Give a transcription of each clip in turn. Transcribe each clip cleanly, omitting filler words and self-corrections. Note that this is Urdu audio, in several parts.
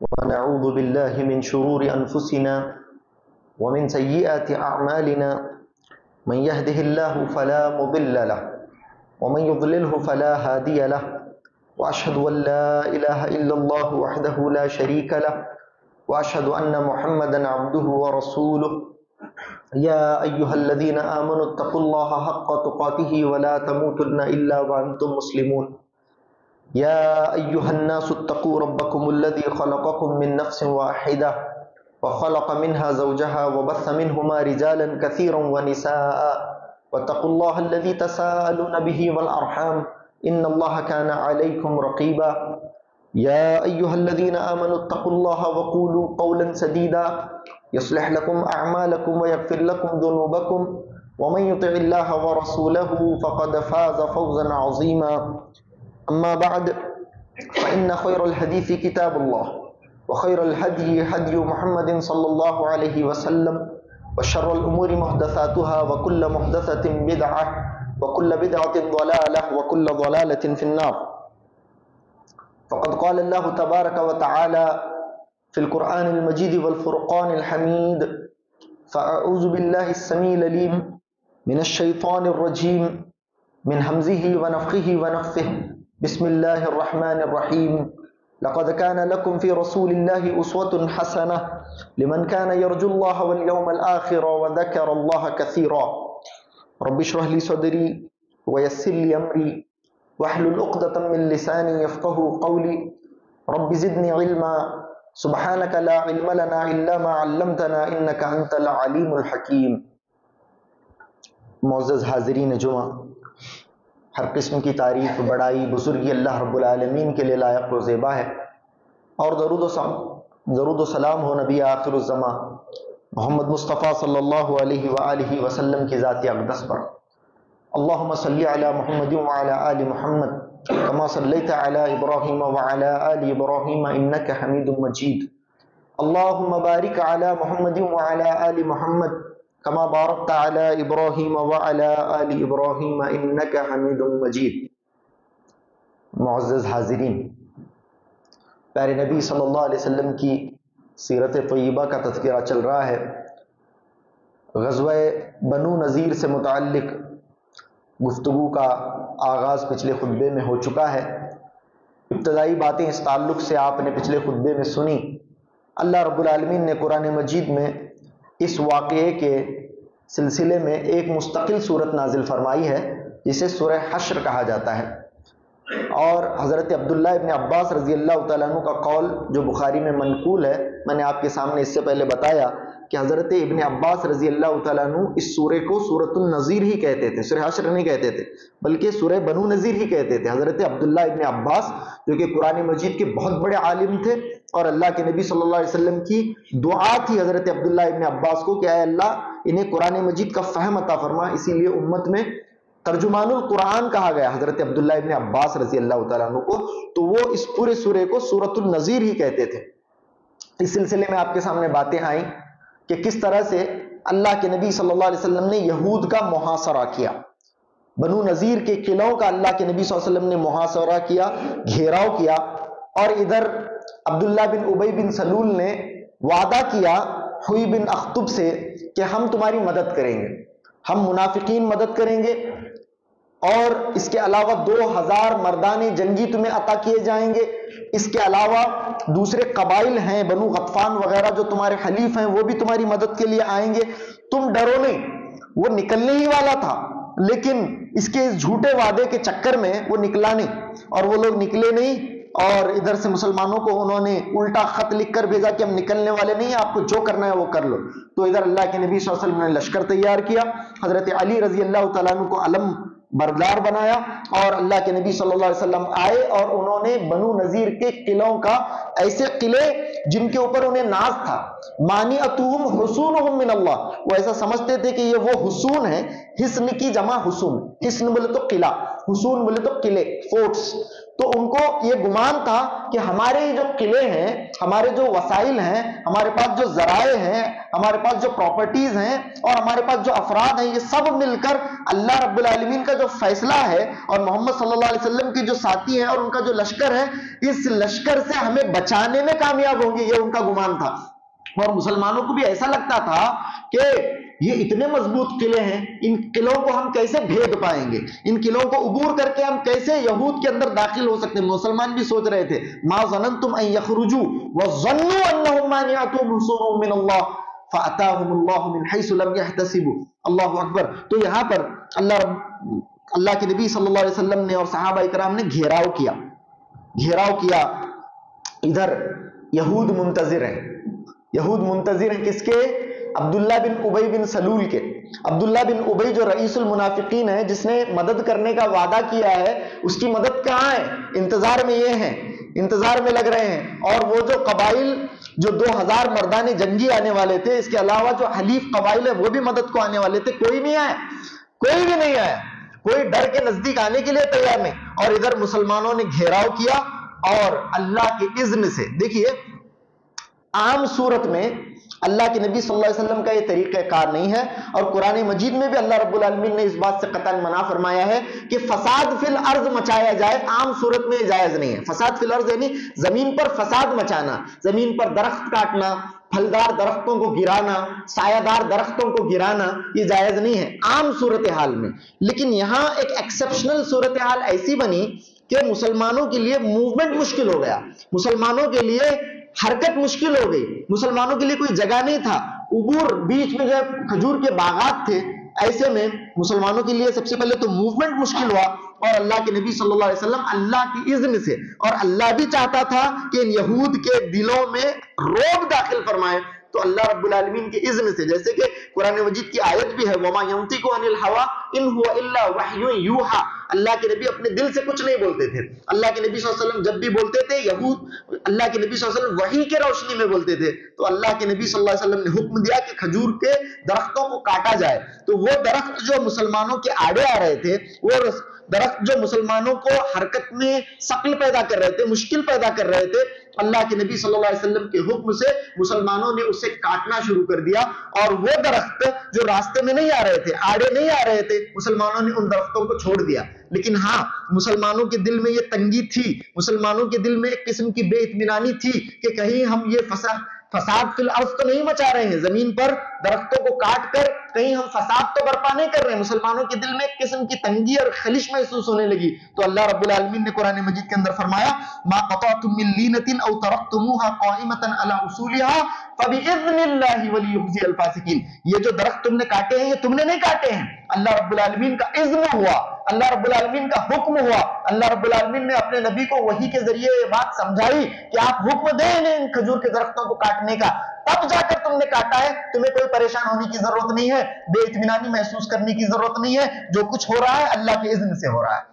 ونعوذ بالله من شرور أنفسنا ومن سيئات أعمالنا من يهده الله فلا مضل له ومن يضلله فلا هادي له وأشهد أن لا إله إلا الله وحده لا شريك له وأشهد أن محمدا عبده ورسوله يا أيها الذين آمنوا اتقوا الله حق تقاته ولا تموتن إلا وأنتم مسلمون يا أيها الناس اتقوا ربكم الذي خلقكم من نفس واحدة وخلق منها زوجها وبث منهما رجالا كثيرا ونساء واتقوا الله الذي تساءلون به والأرحام إن الله كان عليكم رقيبا يا أيها الذين آمنوا اتقوا الله وقولوا قولا سديدا يصلح لكم أعمالكم ويغفر لكم ذنوبكم ومن يطع الله ورسوله فقد فاز فوزا عظيما أما بعد فإن خير الحديث كتاب الله وخير الهدي هدي محمد صلى الله عليه وسلم وشر الأمور محدثاتها وكل محدثة بدعة وكل بدعة ضلالة وكل ضلالة في النار. فقد قال الله تبارك وتعالى في القرآن المجيد والفرقان الحميد: فأعوذ بالله السميع العليم من الشيطان الرجيم من همزه ونفخه ونفثه بسم الله الرحمن الرحيم لقد كان لكم في رسول الله أسوة حسنة لمن كان يرجو الله واليوم الآخر وذكر الله كثيرا رب اشرح لي صدري ويسر لي أمري واحلل عقدة من لساني يفقهوا قولي رب زدني علما سبحانك لا علم لنا إلا ما علمتنا إنك أنت العليم الحكيم. معزز حاضرین جمعہ، ہر قسم کی تعریف، بڑائی، بزرگی اللہ رب العالمین کے لیے لائق و زیبا ہے، اور درود و سلام ہو نبی آخر الزمان محمد مصطفیٰ صلی اللہ علیہ وآلہ وسلم کی ذات اقدس پر. اللہم صلی علی محمد وعلی آل محمد کما صلیت علی ابراہیم وعلی آل ابراہیم انک حمید مجید. اللہم بارک علی محمد وعلی آل محمد کما بارکت علی ابراہیم وعلی آل ابراہیم انک حمید مجید. معزز حاضرین، پیارے نبی صلی اللہ علیہ وسلم کی سیرت طیبہ کا تذکرہ چل رہا ہے. غزوہ بنو نذیر سے متعلق گفتگو کا آغاز پچھلے خطبے میں ہو چکا ہے. ابتدائی باتیں اس تعلق سے آپ نے پچھلے خطبے میں سنی. اللہ رب العالمین نے قرآن مجید میں اس واقعے کے سلسلے میں ایک مستقل صورت نازل فرمائی ہے جسے سورہ حشر کہا جاتا ہے. اور حضرت عبداللہ ابن عباس رضی اللہ تعالیٰ عنہ کا قول جو بخاری میں منقول ہے، میں نے آپ کے سامنے اس سے پہلے بتایا کہ حضرت ابن عباس رضی اللہ تعالیٰ عنہ اس سورے کو سورۃ النذیر ہی کہتے تھے، سورہ حشر نہیں کہتے تھے بلکہ سورہ بنو نذیر ہی کہتے تھے. حضرت عبداللہ ابن عباس جو کہ قرآن مجید کے بہت بڑے عالم تھے، اور اللہ کے نبی صلی اللہ علیہ وسلم کی دعا تھی حضرت عبداللہ ابن عباس کو کہ اے اللہ انہیں قرآن مجید کا فہم عطا فرما، اسی لیے امت میں ترجمان القرآن کہا گیا حضرت عبداللہ ابن عباس رضی اللہ تعالیٰ عنہ کو. تو وہ اس پورے سورے کو سورۃ النذیر ہی کہتے تھے. اس سلسلے میں آپ کے سامنے باتیں آئیں کہ کس طرح سے اللہ کے نبی صلی اللہ علیہ وسلم نے یہود کا محاصرہ کیا. بنو نذیر کے قلعوں کا اللہ کے نبی صلی اللہ علیہ وسلم نے محاصرہ کیا، گھیراؤ کیا، اور ادھر عبداللہ بن ابی بن سلول نے وعدہ کیا حوی بن اخطب سے کہ ہم تمہاری مدد کریں گے، ہم منافقین مدد کریں گے، اور اس کے علاوہ 2000 مردان جنگی تمہیں عطا کیے جائیں گے. اس کے علاوہ دوسرے قبائل ہیں بنو غطفان وغیرہ جو تمہارے حلیف ہیں، وہ بھی تمہاری مدد کے لیے آئیں گے، تم ڈرو نہیں. وہ نکلنے ہی والا تھا لیکن اس کے جھوٹے وعدے کے چکر میں وہ نکلا نہیں، اور وہ لوگ نکلے نہیں، اور ادھر سے مسلمانوں کو انہوں نے الٹا خط لکھ کر بھیجا کہ ہم نکلنے والے نہیں ہیں، آپ کو جو کرنا ہے وہ کر لو. تو ادھر اللہ کے نبی صلی اللہ علیہ وسلم نے لشکر تیار کیا، حضرت علی رضی اللہ تعالیٰ عنہ کو علم بردار بنایا، اور اللہ کے نبی صلی اللہ علیہ وسلم آئے اور انہوں نے بنو نذیر کے قلعوں کا، ایسے قلعے جن کے اوپر انہیں ناز تھا، مانعتہم حصونہم من اللہ، وہ ایسا سمجھتے تھے کہ یہ وہ حصون ہے، حصن کی جمع حصون، حصن بولے تو قلعہ، حصون بولے تو قلعے، فورٹس. تو ان کو یہ گمان تھا کہ ہمارے جو قلعے ہیں، ہمارے جو وسائل ہیں، ہمارے پاس جو ذرائع ہیں، ہمارے پاس جو پراپرٹیز ہیں، اور ہمارے پاس جو افراد ہیں، یہ سب مل کر اللہ رب العالمین کا جو فیصلہ ہے اور محمد صلی اللہ علیہ وسلم کے جو ساتھی ہیں اور ان کا جو لشکر ہے، اس لشکر سے ہمیں بچانے میں کامیاب ہوں گے، یہ ان کا گمان تھا۔ اور مسلمانوں کو بھی ایسا لگتا تھا کہ یہ اتنے مضبوط قلعے ہیں، ان قلعوں کو ہم کیسے بھید پائیں گے، ان قلعوں کو عبور کر کے ہم کیسے یہود کے اندر داخل ہو سکتے ہیں۔ مسلمان بھی سوچ رہے تھے ما ظننتم ان یخرجوا وظنوا انهم مانعتهم نصورهم من اللہ فاتاهم اللہ من حیث لم يحتسبوا۔ اللہ اکبر۔ تو یہاں پر اللہ کے نبی صلی اللہ علیہ وسلم نے اور صحابہ کرام نے گھیراؤ کیا۔ ادھر یہود منتظر ہیں، یہود منتظر ہیں کس کے؟ عبداللہ بن ابی بن سلول کے۔ عبداللہ بن ابی جو رئیس المنافقین ہے، جس نے مدد کرنے کا وعدہ کیا ہے، اس کی مدد کہاں ہے؟ انتظار میں یہ ہیں، انتظار میں لگ رہے ہیں۔ اور وہ جو قبائل جو 2000 مردان جنگی آنے والے تھے، اس کے علاوہ جو حلیف قبائل ہے وہ بھی مدد کو آنے والے تھے، کوئی نہیں آیا، کوئی بھی نہیں آیا، کوئی ڈر کے نزدیک آنے کے لیے تیار نہیں۔ اور ادھر مسلمانوں نے گھیراؤ کیا اور اللہ کے اذن سے، دیکھیے عام صورت میں اللہ کے نبی صلی اللہ علیہ وسلم کا یہ طریقہ کار نہیں ہے، اور قرآن مجید میں بھی اللہ رب العالمین نے اس بات سے قطعاً منع فرمایا ہے کہ فساد فی الارض مچایا جائے، عام صورت میں جائز نہیں ہے۔ فساد فی الارض یعنی زمین پر فساد مچانا، زمین پر درخت کاٹنا، پھلدار درختوں کو گرانا، سایہ دار درختوں کو گرانا، یہ جائز نہیں ہے عام صورتحال میں۔ لیکن یہاں ایک ایکسیپشنل صورتحال ایسی بنی کہ مسلمانوں کے لیے موومنٹ مشکل ہو گیا، مسلمانوں کے لیے حرکت مشکل ہو گئی، مسلمانوں کے لیے کوئی جگہ نہیں تھا، عبور بیچ میں جو کھجور کے باغات تھے، ایسے میں مسلمانوں کے لیے سب سے پہلے تو موومنٹ مشکل ہوا۔ اور اللہ کے نبی صلی اللہ علیہ وسلم اللہ کی اذن سے، اور اللہ بھی چاہتا تھا کہ ان یہود کے دلوں میں رعب داخل فرمائے، تو اللہ رب العالمین کے اذن سے، جیسے کہ قرآن مجید کی آیت بھی ہے وَمَا يَنطِقُ عَنِ الْهَوَىٰ إِنْ هُوَ إِلَّا وَحْيٌ يُوحَىٰ، اللہ کے نبی اپنے دل سے کچھ نہیں بولتے تھے۔ اللہ کے نبی صلی اللہ علیہ وسلم جب بھی بولتے تھے، یہود اللہ کے نبی صلی اللہ علیہ وسلم وحی کے روشنی میں بولتے تھے، تو اللہ کے نبی صلی اللہ علیہ وسلم نے حکم دیا کہ کھجور کے درختوں کو کاٹا جائے۔ تو وہ درخت جو مسلمانوں کے آڑے آ رہے تھے، وہ درخت جو مسلمانوں کو حرکت میں ثقل پیدا کر رہے تھے، مشکل پیدا کر رہے تھے، اللہ کے نبی صلی اللہ علیہ وسلم کے حکم سے مسلمانوں نے اسے کاٹنا شروع کر دیا۔ اور وہ درخت جو راستے میں نہیں آ رہے تھے، آڑے نہیں آ رہے تھے، مسلمانوں نے ان درختوں کو چھوڑ دیا۔ لیکن ہاں، مسلمانوں کے دل میں یہ تنگی تھی، مسلمانوں کے دل میں ایک قسم کی بے اطمینانی تھی کہ کہیں ہم یہ فساد فی الارض تو نہیں مچا رہے ہیں، زمین پر درختوں کو کاٹ کر کہیں ہم فساد تو برپا نہیں کر رہے ہیں۔ مسلمانوں کے دل میں ایک قسم کی تنگی اور خلش محسوس ہونے لگی۔ تو اللہ رب العالمین نے قرآن مجید کے اندر فرمایا ما قطعتم من لینۃ او ترکتموها قائمۃ علی اصولها فباذن اللہ ولیخزی الفاسقین۔ یہ جو درخت تم نے کاٹے ہیں، یہ تم نے نہیں کاٹے ہیں، اللہ رب العالمین کا اذن ہوا، اللہ رب العالمین کا حکم ہوا۔ اللہ رب العالمین نے اپنے نبی کو وحی کے ذریعے یہ بات سمجھائی کہ آپ حکم دیں ان کھجور کے درختوں کو کاٹنے کا، تب جا کر تم نے کاٹا ہے، تمہیں کوئی پریشان ہونے کی ضرورت نہیں ہے، بے اطمینانی محسوس کرنے کی ضرورت نہیں ہے، جو کچھ ہو رہا ہے اللہ کے اذن سے ہو رہا ہے۔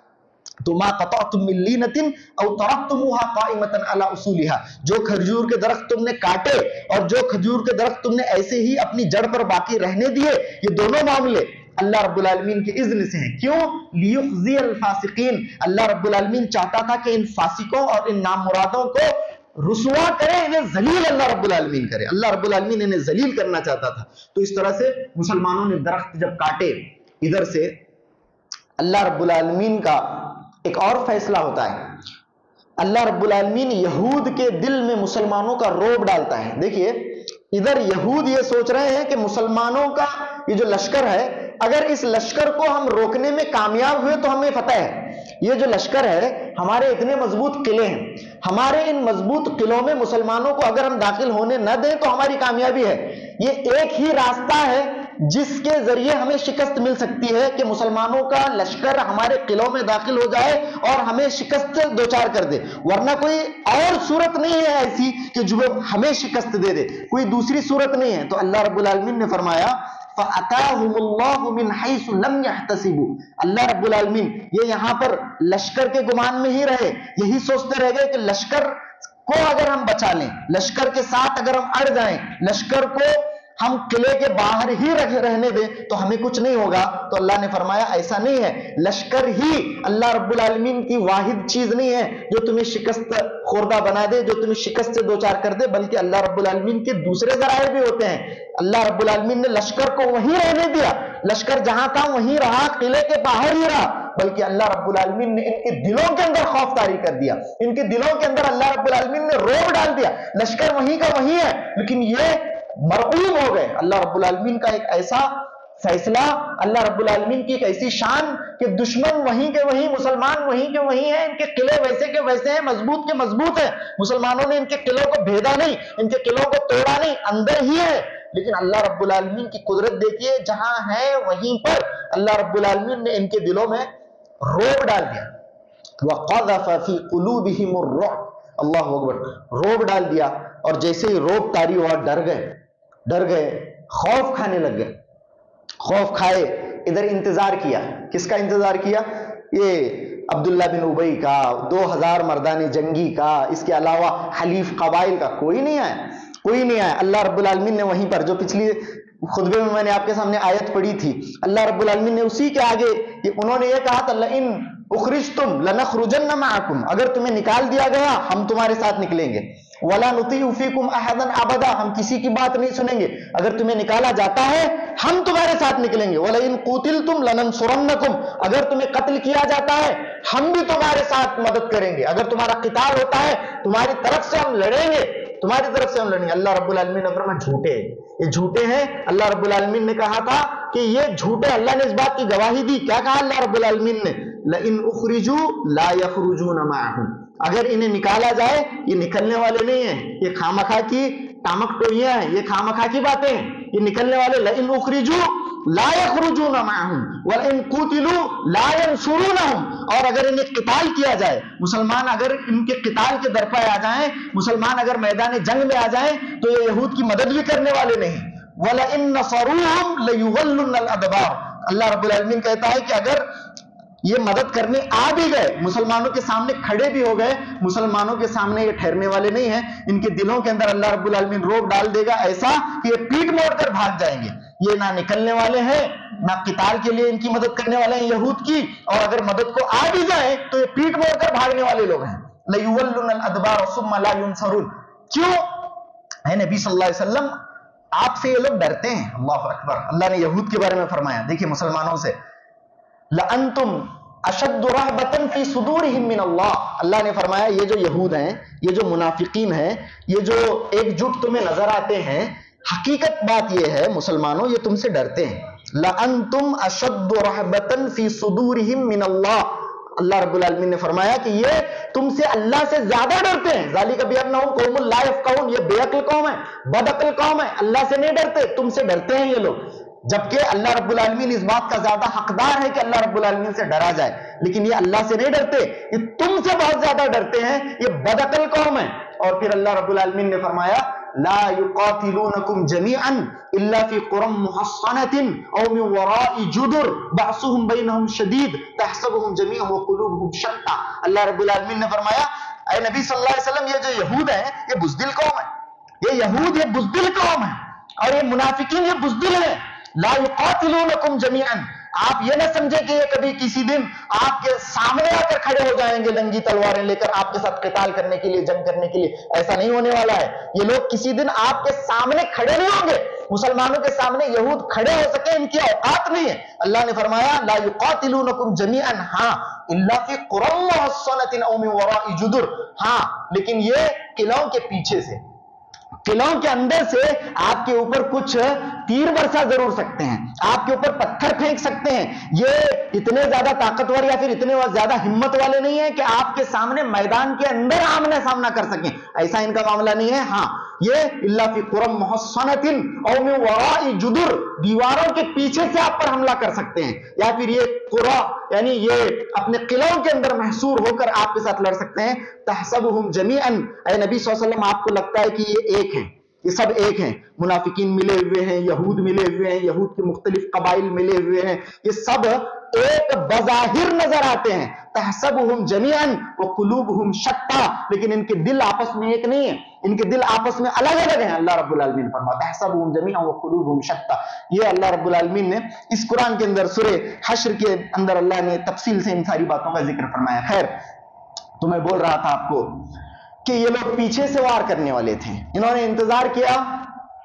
تو ما قطعتم من لینۃ او ترکتموها قائمۃ علی اصولها، جو کھجور کے درخت تم نے کاٹے اور جو کھجور کے درخت تم نے ایسے ہی اپنی جڑ پر باقی رہنے دیے، یہ دونوں معاملے اللہ رب العالمین کے اذن سے ہیں۔ کیوں؟ لیخزی الفاسقین، اللہ رب العالمین چاہتا تھا کہ ان فاسقوں اور ان نامرادوں کو رسوا کرے، انہیں ذلیل اللہ رب العالمین کرے، اللہ رب العالمین انہیں ذلیل کرنا چاہتا تھا۔ تو اس طرح سے مسلمانوں نے درخت جب کاٹے، ادھر سے اللہ رب العالمین کا ایک اور فیصلہ ہوتا ہے، اللہ رب العالمین یہود کے دل میں مسلمانوں کا رعب ڈالتا ہے۔ دیکھیے ادھر یہود یہ سوچ رہے ہیں کہ مسلمانوں کا یہ جو لشکر ہے، اگر اس لشکر کو ہم روکنے میں کامیاب ہوئے تو ہمیں فتح ہے۔ یہ جو لشکر ہے، ہمارے اتنے مضبوط قلعے ہیں، ہمارے ان مضبوط قلعوں میں مسلمانوں کو اگر ہم داخل ہونے نہ دیں تو ہماری کامیابی ہے۔ یہ ایک ہی راستہ ہے جس کے ذریعے ہمیں شکست مل سکتی ہے کہ مسلمانوں کا لشکر ہمارے قلعوں میں داخل ہو جائے اور ہمیں شکست دوچار کر دے، ورنہ کوئی اور صورت نہیں ہے ایسی کہ جو ہمیں شکست دے دے، کوئی دوسری صورت نہیں ہے۔ تو اللہ رب العالمین نے فرمایا فَأَتَاهُمُ اللَّهُ مِنْ حَيْثُ لَمْ يَحْتَسِبُوا، اللہ رب العالمین یہ یہاں پر لشکر کے گمان میں ہی رہے، یہی سوچتے رہ گئے کہ لشکر کو اگر ہم بچا لیں، لشکر کے ساتھ اگر ہم اڑ جائیں، لشکر کو ہم قلعے کے باہر ہی رہنے دیں تو ہمیں کچھ نہیں ہوگا. تو اللہ نے فرمایا ایسا نہیں ہے. لشکر ہی اللہ رب العالمین کی واحد چیز نہیں ہے جو تمہیں شکست خوردہ بنا دے, جو تمہیں شکست سے دوچار کر دے, بلکہ اللہ رب العالمین کے دوسرے ذرائع بھی ہوتے ہیں. اللہ رب العالمین نے لشکر کو وہیں رہنے دیا, لشکر جہاں تھا وہیں رہا, قلعے کے باہر ہی رہا, بلکہ اللہ رب العالمین نے ان کے دلوں کے اندر خوف طاری کر دیا, ان کے دلوں کے اندر اللہ رب العالمین نے رعب ڈال دیا. لشکر وہیں کا وہیں ہے لیکن یہ مرعوب ہو گئے. اللہ رب العالمین کا ایک ایسا فیصلہ, اللہ رب العالمین کی ایک ایسی شان کہ دشمن وہیں کے وہیں, مسلمان وہیں کے وہیں ہیں, ان کے قلعے ویسے کے ویسے ہیں, مضبوط کے مضبوط ہیں. مسلمانوں نے ان کے قلعوں کو بھیدا نہیں, ان کے قلعوں کو توڑا نہیں, اندر ہی ہے. لیکن اللہ رب العالمین کی قدرت دیکھیے, جہاں ہے وہیں پر اللہ رب العالمین نے ان کے دلوں میں رعب ڈال دیا. وَقَذَفَ فِي قُلُوبِهِمُ الرُّعْبَ, اللہ اکبر, رعب ڈال دیا. اور جیسے ہی رعب طاری ہوا, ڈر گئے, خوف کھانے لگ گئے. خوف کھائے, ادھر انتظار کیا. کس کا انتظار کیا؟ یہ عبداللہ بن ابی کا, 2000 مردان جنگی کا, اس کے علاوہ حلیف قبائل کا کوئی نہیں آیا, کوئی نہیں آیا. اللہ رب العالمین نے وہیں پر, جو پچھلی خطبے میں نے آپ کے سامنے آیت پڑھی تھی, اللہ رب العالمین نے اسی کے آگے انہوں نے یہ کہا تھا لئن اخرجتم لنخرجن معکم, اگر تمہیں نکال دیا گیا ہم تمہارے ساتھ نکلیں گے. وَلَا نُطِيعُ فِيكُمْ أَحَدًا أَبَدًا, ہم کسی کی بات نہیں سنیں گے. اگر تمہیں نکالا جاتا ہے ہم تمہارے ساتھ نکلیں گے. وَلَئِن قُوتِلْتُمْ لَنَنصُرَنَّكُمْ, اگر تمہیں قتل کیا جاتا ہے ہم بھی تمہارے ساتھ مدد کریں گے. اگر تمہارا قتال ہوتا ہے تمہاری طرف سے ہم لڑیں گے, تمہاری طرف سے ہم لڑیں گے. اللہ رب العالمین نے فرمایا جھوٹے, یہ جھوٹے ہیں. اللہ رب العالمین نے کہا تھا کہ یہ جھوٹے, اللہ نے اس بات کی گواہی دی. کیا کہا اللہ رب العالمین نے؟ لَإِنْ أُخْرِجُوا لَا يَخْرُجُونَ مَعَهُمْ, اگر انہیں نکالا جائے یہ نکلنے والے نہیں ہیں, یہ خامخواہ کی ٹامک ٹوئیاں ہیں, یہ خامخواہ کی باتیں ہیں, یہ نکلنے والے. لَإِنْ أُخْرِجُوا لَا يَخْرُجُونَ مَعَهُمْ وَلَئِنْ قُوتِلُوا لَا يَنْصُرُونَهُمْ, اور اگر انہیں قتال کیا جائے, مسلمان اگر ان کے قتال کے درپے آ جائیں, مسلمان اگر میدان جنگ میں آ جائیں تو یہ یہود کی مدد بھی کرنے والے نہیں. وَلَئِنْ نَصَرُوهُمْ لَيُوَلُّنَّ الْأَدْبَارَ, اللہ رب العالمین کہتا ہے کہ اگر یہ مدد کرنے آ بھی گئے, مسلمانوں کے سامنے کھڑے بھی ہو گئے, مسلمانوں کے سامنے یہ ٹھہرنے والے نہیں ہیں. ان کے دلوں کے اندر اللہ رب العالمین رعب ڈال دے گا ایسا کہ یہ پیٹ موڑ کر بھاگ جائیں گے. یہ نہ نکلنے والے ہیں, نہ قتال کے لیے ان کی مدد کرنے والے ہیں یہود کی, اور اگر مدد کو آ بھی جائیں تو یہ پیٹ موڑ کر بھاگنے والے لوگ ہیں. لَيُوَلُّنَّ الْأَدْبَارَ ثُمَّ لَا يُنصَرُونَ. کیوں؟ اے نبی صلی اللہ علیہ وسلم, آپ سے یہ لوگ ڈرتے ہیں. اللہ اکبر, اللہ نے یہود کے بارے میں فرمایا. دیکھیے مسلمانوں سے, لَأَنْتُمْ اشد رہبتن فی صدورہم من اللہ, اللہ نے فرمایا یہ جو یہود ہیں, یہ جو منافقین ہیں, یہ جو ایک جٹ تمہیں نظر آتے ہیں, حقیقت بات یہ ہے مسلمانوں یہ تم سے ڈرتے ہیں. لَأَنْتُمْ اشد رہبتن فی صدورہم من اللہ, اللہ رب العالمین نے فرمایا کہ یہ تم سے اللہ سے زیادہ ڈرتے ہیں. ذالک بأنہم قوم لا یفقہون, یہ بے عقل قوم ہے, بد عقل قوم ہے, اللہ سے نہیں ڈرتے, تم سے ڈرتے ہیں یہ لوگ. جبکہ اللہ رب العالمین اس بات کا زیادہ حقدار ہے کہ اللہ رب العالمین سے ڈرا جائے, لیکن یہ اللہ سے نہیں ڈرتے, یہ تم سے بہت زیادہ ڈرتے ہیں, یہ بد عقل قوم ہے. اور پھر اللہ رب العالمین نے فرمایا لا يقاتلونكم جميعا الا في قرى محصنة او من وراء جدر بعضهم بينهم شديد تحسبهم جميعا وقلوبهم شتى. اللہ رب العالمین نے فرمایا اے نبی صلی اللہ علیہ وسلم, یہ جو یہود ہیں یہ بزدل قوم ہے, یہ یہود یہ بزدل قوم ہے, اور یہ منافقین یہ بزدل ہیں. لا يقاتلونكم جميعا, آپ یہ نہ سمجھے کہ یہ کبھی کسی دن آپ کے سامنے آ کر کھڑے ہو جائیں گے ننگی تلواریں لے کر آپ کے ساتھ قتال کرنے کے لیے, جنگ کرنے کے لیے. ایسا نہیں ہونے والا ہے. یہ لوگ کسی دن آپ کے سامنے کھڑے نہیں ہوں گے, مسلمانوں کے سامنے یہود کھڑے ہو سکے ان کی اوقات نہیں ہے. اللہ نے فرمایا لا يقاتلونكم جميعا, ہاں الا في قرى محصنة او من وراء جدر, ہاں لیکن یہ قلعوں کے پیچھے سے, قلعوں کے اندر سے آپ کے اوپر کچھ تیر برسا ضرور سکتے ہیں, آپ کے اوپر پتھر پھینک سکتے ہیں. یہ اتنے زیادہ طاقتور یا پھر اتنے زیادہ ہمت والے نہیں ہیں کہ آپ کے سامنے میدان کے اندر آمنے سامنا کر سکیں, ایسا ان کا معاملہ نہیں ہے. ہاں یہ الا فی قرى محصنة او من وراء جدر, دیواروں کے پیچھے سے آپ پر حملہ کر سکتے ہیں, یا پھر یہ قرى یعنی یہ اپنے قلعوں کے اندر محصور ہو کر آپ کے ساتھ لڑ سکتے ہیں. تحسبهم جميعا, اے نبی صلی اللہ علیہ وسلم آپ کو لگتا ہے کہ یہ ایک ہیں, یہ سب ایک ہیں. منافقین ملے ہوئے ہیں, یہود ملے ہوئے ہیں, یہود کے مختلف قبائل ملے ہوئے ہیں, یہ سب ایک بظاہر نظر آتے ہیں. تحسبهم جميعا وقلوبهم شتى, لیکن ان کے دل آپس میں ایک نہیں ہے, ان کے دل آپس میں الگ الگ ہیں. اللہ رب العالمین فرماتا ہے تحسبهم جميعا وقلوبهم شتى. یہ اللہ رب العالمین نے اس قرآن کے اندر سورہ حشر کے اندر اللہ نے تفصیل سے ان ساری باتوں کا ذکر فرمایا. خیر, تو میں بول رہا تھا آپ کو کہ یہ لوگ پیچھے سے وار کرنے والے تھے. انہوں نے انتظار کیا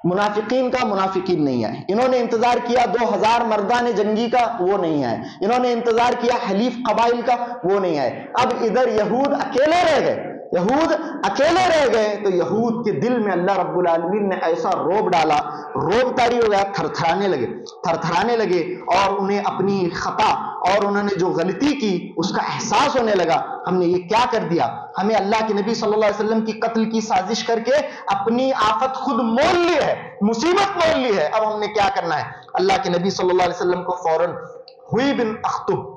منافقین کا, منافقین نہیں آئے. انہوں نے انتظار کیا 2000 مردان جنگی کا, وہ نہیں آئے. انہوں نے انتظار کیا حلیف قبائل کا, وہ نہیں آئے. اب ادھر یہود اکیلے رہ گئے, یہود اکیلے رہ گئے. تو یہود کے دل میں اللہ رب العالمین نے ایسا روب ڈالا, روب طاری ہو گیا, تھرتھرانے لگے اور انہیں اپنی خطا اور انہوں نے جو غلطی کی اس کا احساس ہونے لگا. ہم نے یہ کیا کر دیا, ہمیں اللہ کے نبی صلی اللہ علیہ وسلم کی قتل کی سازش کر کے اپنی آفت خود مول لی ہے, مصیبت مول لی ہے. اب ہم نے کیا کرنا ہے. اللہ کے نبی صلی اللہ علیہ وسلم کو فوراً ہوئی بن اخطب,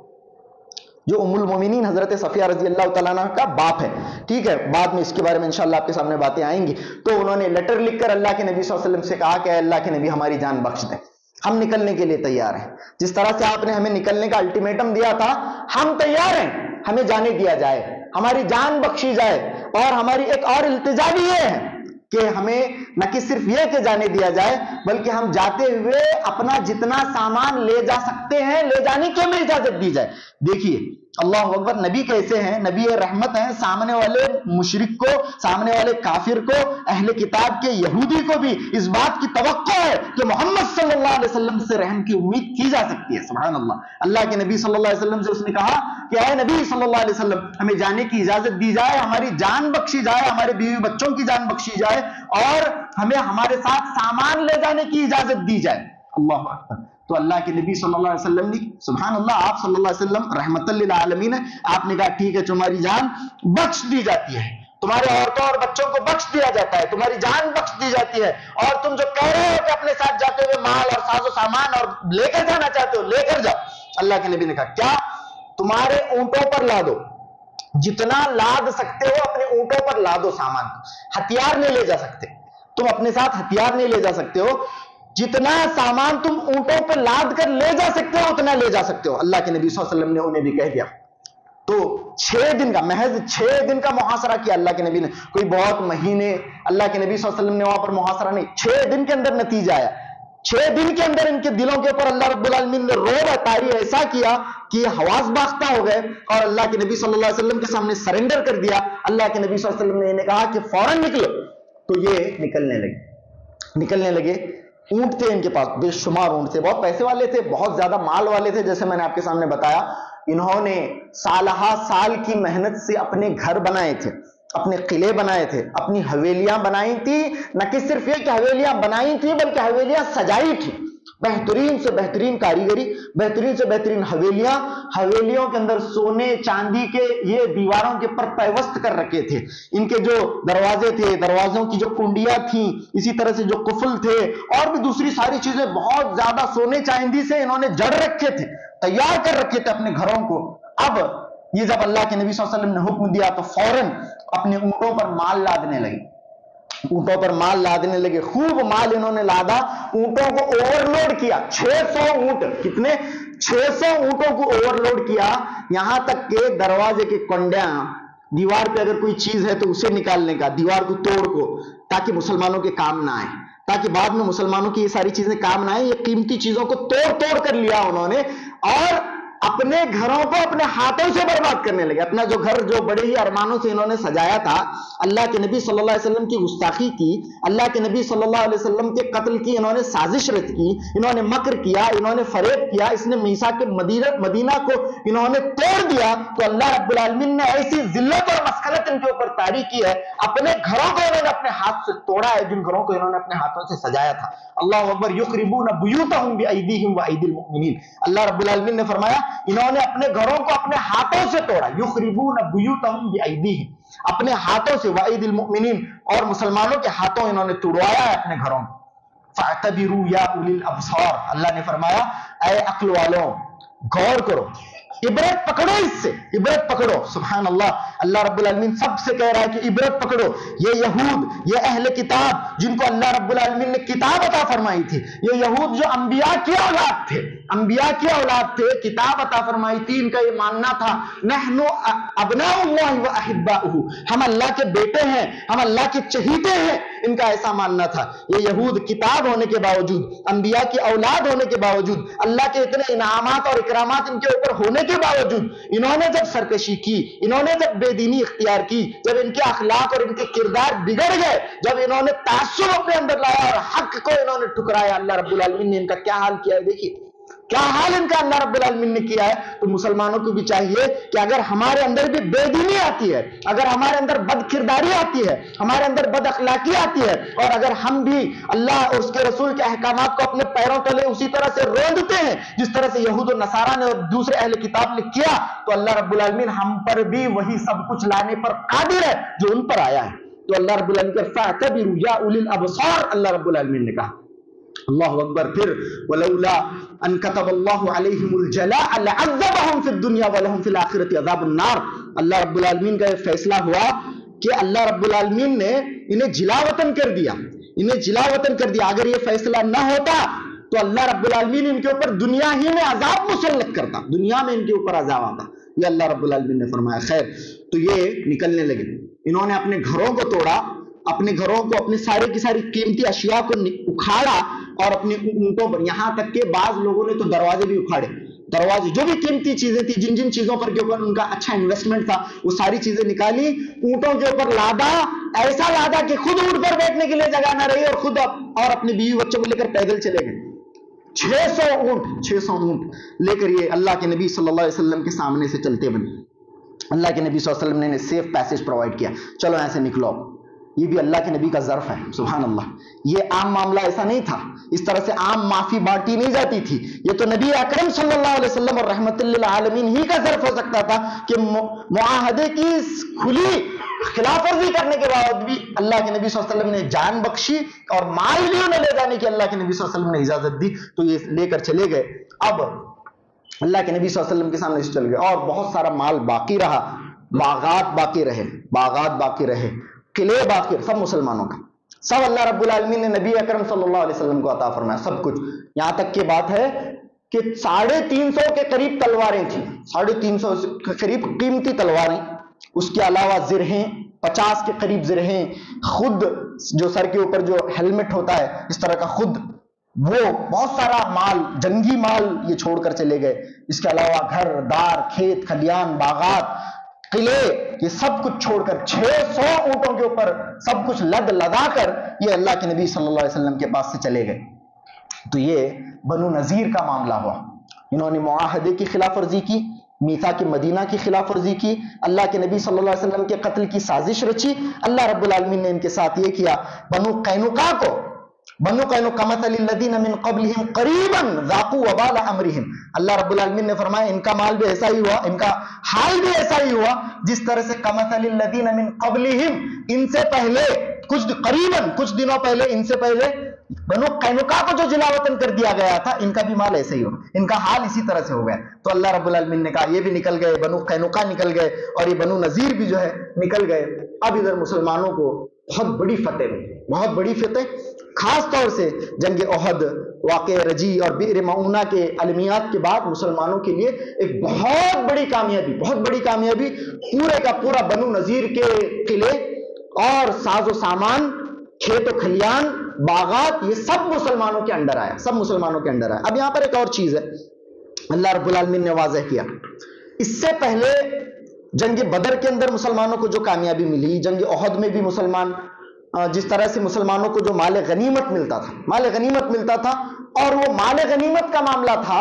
جو ام المومنین حضرت صفیہ رضی اللہ تعالیٰ عنہ کا باپ ہے, ٹھیک ہے, بعد میں اس کے بارے میں انشاءاللہ آپ کے سامنے باتیں آئیں گی. تو انہوں نے لیٹر لکھ کر اللہ کے نبی صلی اللہ علیہ وسلم سے کہا کہ اے اللہ کے نبی ہماری جان بخش دیں, ہم نکلنے کے لیے تیار ہیں. جس طرح سے آپ نے ہمیں نکلنے کا الٹیمیٹم دیا تھا, ہم تیار ہیں, ہمیں جانے دیا جائے, ہماری جان بخشی جائے. اور ہماری ایک اور التجا بھی یہ ہے کہ ہمیں نہ کہ صرف یہ کہ جانے دیا جائے, بلکہ ہم جاتے ہوئے اپنا جتنا سامان لے جا سکتے ہیں لے جانے کی ہمیں اجازت دی جائے. دیکھیے اللہ اکبر, نبی کیسے ہیں, نبی رحمت ہیں. سامنے والے مشرک کو, سامنے والے کافر کو, اہل کتاب کے یہودی کو بھی اس بات کی توقع ہے کہ محمد صلی اللہ علیہ وسلم سے رحم کی امید کی جا سکتی ہے. سبحان اللہ. اللہ کے نبی صلی اللہ علیہ وسلم سے اس نے کہا کہ اے نبی صلی اللہ علیہ وسلم ہمیں جانے کی اجازت دی جائے, ہماری جان بخشی جائے, ہمارے بیوی بچوں کی جان بخشی جائے, اور ہمیں ہمارے ساتھ سامان لے جانے کی اجازت دی جائے. اللہ اکبر. تو اللہ کے نبی صلی اللہ علیہ وسلم نے, سبحان اللہ, آپ صلی اللہ علیہ وسلم رحمت للعالمین ہے, آپ نے کہا ٹھیک ہے, تمہاری جان بخش دی جاتی ہے, تمہارے عورتوں اور بچوں کو بخش دیا جاتا ہے, تمہاری جان بخش دی جاتی ہے. اور تم جو کہہ رہے ہو کہ اپنے ساتھ جاتے ہوئے مال اور ساز و سامان اور لے کر جانا چاہتے ہو, لے کر جاؤ. اللہ کے نبی نے کہا کیا, تمہارے اونٹوں پر لادو, جتنا لاد سکتے ہو اپنے اونٹوں پر لادو سامان. ہتھیار نہیں لے جا سکتے تم, اپنے ساتھ ہتھیار نہیں لے جا سکتے ہو, جتنا سامان تم اونٹوں پہ لاد کر لے جا سکتے ہو اتنا لے جا سکتے ہو. اللہ کے نبی صلی اللہ علیہ وسلم نے انہیں بھی کہہ دیا. تو 6 دن کا, محض 6 دن کا محاصرہ کیا اللہ کے نبی نے, کوئی بہت مہینے اللہ کے نبی صلی اللہ علیہ وسلم نے وہاں پر محاصرہ نہیں, 6 دن کے اندر نتیجہ آیا. 6 دن کے اندر ان کے دلوں کے اوپر اللہ رب العالمین نے روب طاری ایسا کیا کہ یہ حواس باختہ ہو گئے اور اللہ کے نبی صلی اللہ علیہ وسلم کے سامنے سرنڈر کر دیا. اللہ کے نبی صلی اللہ علیہ وسلم نے انہیں کہا کہ فوراً نکلو. تو یہ نکلنے لگے. اونٹ تھے ان کے پاس, بے شمار اونٹ تھے, بہت پیسے والے تھے, بہت زیادہ مال والے تھے. جیسے میں نے آپ کے سامنے بتایا, انہوں نے سالہ سال کی محنت سے اپنے گھر بنائے تھے, اپنے قلعے بنائے تھے, اپنی حویلیاں بنائی تھی. نہ کہ صرف یہ کہ حویلیاں بنائی تھی بلکہ حویلیاں سجائی تھی, بہترین سے بہترین کاریگری, بہترین سے بہترین حویلیاں. حویلیوں کے اندر سونے چاندی کے یہ دیواروں کے پر پیوست کر رکھے تھے. ان کے جو دروازے تھے, دروازوں کی جو کنڈیاں تھیں, اسی طرح سے جو قفل تھے اور بھی دوسری ساری چیزیں بہت زیادہ سونے چاندی سے انہوں نے جڑ رکھے تھے, تیار کر رکھے تھے اپنے گھروں کو. اب یہ جب اللہ کے نبی صلی اللہ علیہ وسلم نے حکم دیا تو فوراً اپنے اونٹوں پر مال لادنے لگے, اونٹوں پر مال لادنے لگے. خوب مال انہوں نے لادا, اونٹوں کو اوور لوڈ کیا. 600 اونٹ, کتنے, 600 اونٹوں کو اوور لوڈ کیا. یہاں تک کہ دروازے کے کنڈیاں, دیوار پہ اگر کوئی چیز ہے تو اسے نکالنے کا, دیوار کو توڑ کو, تاکہ مسلمانوں کے کام نہ آئے, تاکہ بعد میں مسلمانوں کی یہ ساری چیزیں کام نہ آئیں. یہ قیمتی چیزوں کو توڑ کر لیا انہوں نے اور اپنے گھروں کو اپنے ہاتھوں سے برباد کرنے لگے. اپنا جو گھر جو بڑے ہی ارمانوں سے انہوں نے سجایا تھا, اللہ کے نبی صلی اللہ علیہ وسلم کی گستاخی کی, اللہ کے نبی صلی اللہ علیہ وسلم کے قتل کی انہوں نے سازش رچ کی, انہوں نے مکر کیا, انہوں نے فریب کیا, اس نے میثاق مدینہ کو انہوں نے توڑ دیا. تو اللہ رب العالمین نے ایسی ذلت اور مسکنت ان کے اوپر طاری کی ہے, اپنے گھروں کو انہوں نے اپنے ہاتھ سے توڑا ہے, جن گھروں کو انہوں نے اپنے ہاتھوں سے سجایا تھا. اللہ اکبر. یخربون بیوتہم بایدیہم وایدی المؤمنین. اللہ رب العالمین نے فرمایا انہوں نے اپنے گھروں کو اپنے ہاتھوں سے توڑا. یخربون بیوتہم بایدیہم, اپنے ہاتھوں سے, وایدی المؤمنین, اور مسلمانوں کے ہاتھوں انہوں نے توڑوایا ہے اپنے گھروں کو. فاعتبروا یا اولی الابصار. اللہ نے فرمایا اے عقل والوں غور کرو, عبرت پکڑو اس سے، عبرت پکڑو. سبحان اللہ، اللہ رب العالمین سب سے کہہ رہا ہے کہ عبرت پکڑو. یہ یہود، یہ اہل کتاب جن کو اللہ رب العالمین نے کتاب عطا فرمائی تھی، یہ یہود جو انبیاء کی اولاد تھے، انبیاء کی اولاد تھے، کتاب عطا فرمائی تھی، ان کا یہ ماننا تھا نحن ابناء اللہ و احباؤہ، ہم اللہ کے بیٹے ہیں، ہم اللہ کے چہیتے ہیں، ان کا ایسا ماننا تھا. یہ یہود کتاب ہونے کے باوجود، انبیاء کی اولاد ہونے کے باوجود، اللہ کے اتنے انعامات اور اکرامات ان کے اوپر ہونے کے باوجود، انہوں نے جب سرکشی کی، انہوں نے جب بے دینی اختیار کی، جب ان کے اخلاق اور ان کے کردار بگڑ گئے، جب انہوں نے تعصب اپنے اندر لایا اور حق کو انہوں نے ٹھکرایا، اللہ رب العالمین نے ان کا کیا حال کیا ہے. دیکھیے کیا حال ان کا اللہ رب العالمین نے کیا ہے. تو مسلمانوں کو بھی چاہیے کہ اگر ہمارے اندر بھی بے دینی آتی ہے، اگر ہمارے اندر بد کرداری آتی ہے، ہمارے اندر بد اخلاقی آتی ہے، اور اگر ہم بھی اللہ اور اس کے رسول کے احکامات کو اپنے پیروں تلے اسی طرح سے روندتے ہیں جس طرح سے یہود و نصارہ نے اور دوسرے اہل کتاب نے کیا، تو اللہ رب العالمین ہم پر بھی وہی سب کچھ لانے پر قادر ہے جو ان پر آیا ہے. تو اللہ رب العالمین کے فَاعْتَبِرُوا يَا أُولِي الْأَبْصَارِ، اللہ رب العالمین نے کہا. اللہ اکبر. پھر وَلَوْلَا أَن كَتَبَ اللَّهُ عَلَيْهِمُ الْجَلَاءَ لَعَذَّبَهُمْ فِي الدُّنْيَا وَلَهُمْ فِي الْآخِرَةِ عَذَابُ النَّارِ. اللہ رب العالمین کا یہ فیصلہ ہوا کہ اللہ رب العالمین نے انہیں جلا وطن کر دیا، انہیں جلا وطن کر دیا. اگر یہ فیصلہ نہ ہوتا تو اللہ رب العالمین ان کے اوپر دنیا ہی میں عذاب مسلط کرتا، دنیا میں ان کے اوپر عذاب آتا. یہ اللہ رب العالمین نے فرمایا. خیر، تو یہ نکلنے لگے، انہوں نے اپنے گھروں کو توڑا، اپنے گھروں کو، اپنی ساری کی ساری قیمتی اشیاء کو اکھاڑا اور اپنی اونٹوں پر، یہاں تک کہ بعض لوگوں نے تو دروازے بھی اکھاڑے. دروازے جو بھی قیمتی چیزیں تھی، جن جن چیزوں پر کے اوپر ان کا اچھا انویسٹمنٹ تھا، وہ ساری چیزیں نکالی، اونٹوں کے اوپر لادا، ایسا لادا کہ خود اونٹ پر بیٹھنے کے لیے جگہ نہ رہی، اور خود اور اپنی بیوی بچوں کو لے کر پیدل چلے گئے. 600 اونٹ لے کر یہ اللہ کے نبی صلی اللہ علیہ وسلم کے سامنے سے چلتے بنے. اللہ کے نبی صلی اللہ علیہ وسلم نے سیف پیسج پرووائڈ کیا، چلو ایسے نکلو. یہ بھی اللہ کے نبی کا ظرف ہے. سبحان اللہ. یہ عام معاملہ ایسا نہیں تھا، اس طرح سے عام معافی بانٹی نہیں جاتی تھی. یہ تو نبی اکرم صلی اللہ علیہ وسلم اور رحمت للعالمین ہی کا ظرف ہو سکتا تھا کہ معاہدے کی کھلی خلاف ورزی کرنے کے بعد بھی اللہ کے نبی صلی اللہ علیہ وسلم نے جان بخشی اور مال بھی انہیں لے جانے کی اللہ کے نبی صلی اللہ علیہ وسلم نے اجازت دی. تو یہ لے کر چلے گئے. اب اللہ کے نبی صلی اللہ علیہ وسلم کے سامنے سے چل گئے، اور بہت سارا مال باقی رہا، باغات باقی رہے، قلعے باقی، سب مسلمانوں کا، سب اللہ رب العالمین نے نبی اکرم صلی اللہ علیہ وسلم کو عطا فرمایا، سب کچھ. یہاں تک کی بات ہے کہ 350 کے قریب تلواریں تھیں، 350 کے قریب قیمتی تلواریں، اس کے علاوہ زرہیں، 50 کے قریب زرہیں، خود جو سر کے اوپر جو ہیلمٹ ہوتا ہے اس طرح کا، خود وہ بہت سارا مال، جنگی مال یہ چھوڑ کر چلے گئے. اس کے علاوہ گھر دار، کھیت کھلیان، باغات، قلعے، یہ سب کچھ چھوڑ کر 600 اونٹوں کے اوپر سب کچھ لدا کر یہ اللہ کے نبی صلی اللہ علیہ وسلم کے پاس سے چلے گئے. تو یہ بنو نذیر کا معاملہ ہوا. انہوں نے معاہدے کی خلاف ورزی کی، میثاق مدینہ کی خلاف ورزی کی، اللہ کے نبی صلی اللہ علیہ وسلم کے قتل کی سازش رچی. اللہ رب العالمین نے ان کے ساتھ یہ کیا. بنو قینقاع مثل الذین من قبلہم قریبا ذاقوا وبال امرہم. اللہ رب العالمین نے فرمایا ان کا مال بھی ایسا ہی ہوا، ان کا حال بھی ایسا ہی ہوا جس طرح سے کمثل الذین من قبلہم، ان سے پہلے کچھ دنوں پہلے ان سے پہلے بنو قینقاع کو جو جلا وطن کر دیا گیا تھا، ان کا بھی مال ایسے ہی ہوا، ان کا حال اسی طرح سے ہو گیا. تو اللہ رب العالمین نے کہا یہ بھی نکل گئے، بنو قینقاع نکل گئے، اور یہ بنو نذیر بھی جو ہے نکل گئے. اب ادھر مسلمانوں کو بہت بڑی فتح، خاص طور سے جنگ احد، واقعہ رجی اور بئر معونہ کے المیات کے بعد مسلمانوں کے لیے ایک بہت بڑی کامیابی، پورے کا پورا بنو نذیر کے قلعے اور ساز و سامان، کھیت و کھلیان، باغات، یہ سب مسلمانوں کے انڈر آیا، اب یہاں پر ایک اور چیز ہے اللہ رب العالمین نے واضح کیا. اس سے پہلے جنگ بدر کے اندر مسلمانوں کو جو کامیابی ملی، جنگ احد میں بھی جس طرح سے مسلمانوں کو جو مال غنیمت ملتا تھا، اور وہ مال غنیمت کا معاملہ تھا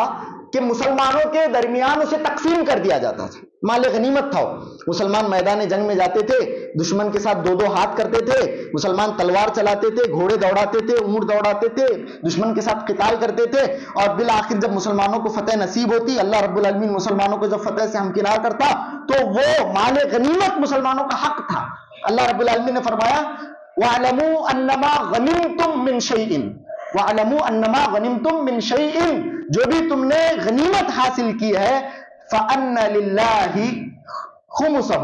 کہ مسلمانوں کے درمیان اسے تقسیم کر دیا جاتا تھا. مال غنیمت تھا، مسلمان میدان جنگ میں جاتے تھے، دشمن کے ساتھ 2 ہاتھ کرتے تھے، مسلمان تلوار چلاتے تھے، گھوڑے دوڑاتے تھے، اونٹ دوڑاتے تھے، دشمن کے ساتھ قتال کرتے تھے، اور بالآخر جب مسلمانوں کو فتح نصیب ہوتی، اللہ رب العالمین مسلمانوں کو جب فتح سے ہمکنار کرتا، تو وہ مال غنیمت مسلمانوں کا حق تھا. اللہ رب العالمین نے فرمایا وَاعْلَمُوا أَنَّمَا غَنِمْتُم مِّن شَيْءٍ، جو بھی تم نے غنیمت حاصل کی ہے، فَأَنَّ لِلَّهِ خُمُسَهُ،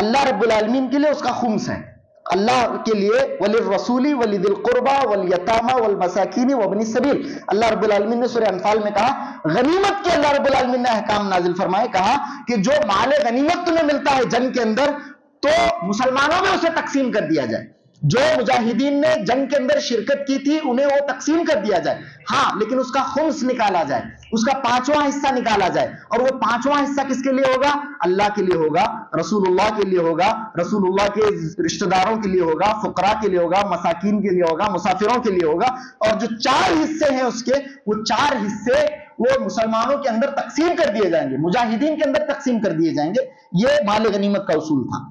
اللہ رب العالمین کے لیے اس کا خمس ہے، اللہ کے لیے وَلِلرَّسُولِ وَلِذِي الْقُرْبَى وَالْيَتَامَى وَالْمَسَاكِينِ وَابْنِ السَّبِيلِ، اللہ رب العالمین نے سورہ انفال میں کہا غنیمت کے اللہ رب العالمین نے احکام نازل فرمائے، کہا کہ جو مال غنیمت تمہیں ملتا ہے جنگ کے اندر تو مسلمانوں میں اسے تقسیم کر دیا جائے، جو مجاہدین نے جنگ کے اندر شرکت کی تھی انہیں وہ تقسیم کر دیا جائے، ہاں لیکن اس کا خمس نکالا جائے، اس کا 5واں حصہ نکالا جائے، اور وہ 5واں حصہ کس کے لیے ہوگا؟ اللہ کے لیے ہوگا، رسول اللہ کے لیے ہوگا، رسول اللہ کے رشتہ داروں کے لیے ہوگا، فقراء کے لیے ہوگا، مساکین کے لیے ہوگا، مسافروں کے لیے ہوگا، اور جو 4 حصے ہیں اس کے، وہ 4 حصے وہ مسلمانوں کے اندر تقسیم کر دیے جائیں گے، مجاہدین کے اندر تقسیم کر دیے جائیں گے۔ یہ مال غنیمت کا اصول تھا۔